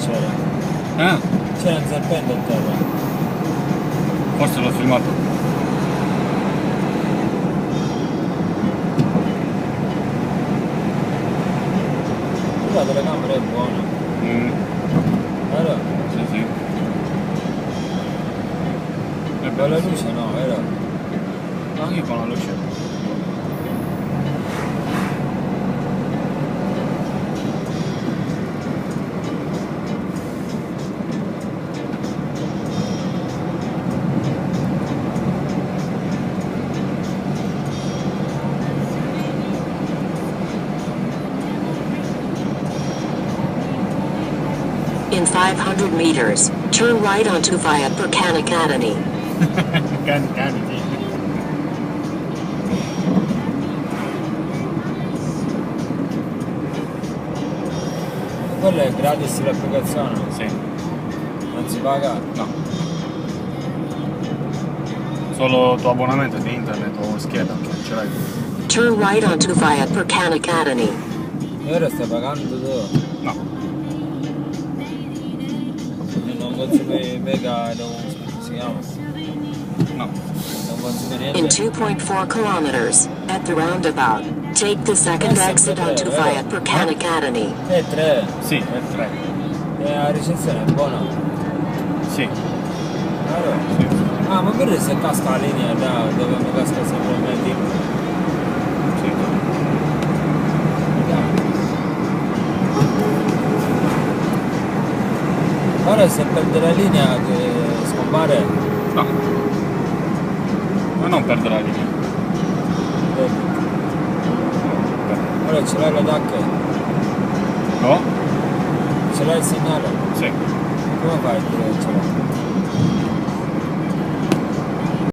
c'era. C'era un serpente a terra. Forse l'ho filmato. La telecamera è buona. Vero? Sì, sì. E con la luce no, vero? Anche con la luce. In 500 meters, turn right onto via Burkan Academy. Cani. Quello è gratis l'applicazione? Sì. Non si paga? No. Solo tuo abbonamento di internet o scheda che ce l'hai. Turn right onto via Burkan Academy. E ora stai pagando tu? No. E non consumi mega, come si chiama? No. Non consumi In niente? 2.4 kilometers, at the roundabout, take the second exit onto via Burkan Academy. E 3. Sì, è 3. E la ricezione è buona? Sì. Allora. Sì. Ah, ma per se casca la linea là dove mi casca sempre il mio tipo. Sì. Ora se perde la linea che scompare. No. Ma non perdere la linea. Ora ce l'hai la DAC? No? Ce l'hai il segnale? Sì. Come fai a dire che ce l'hai?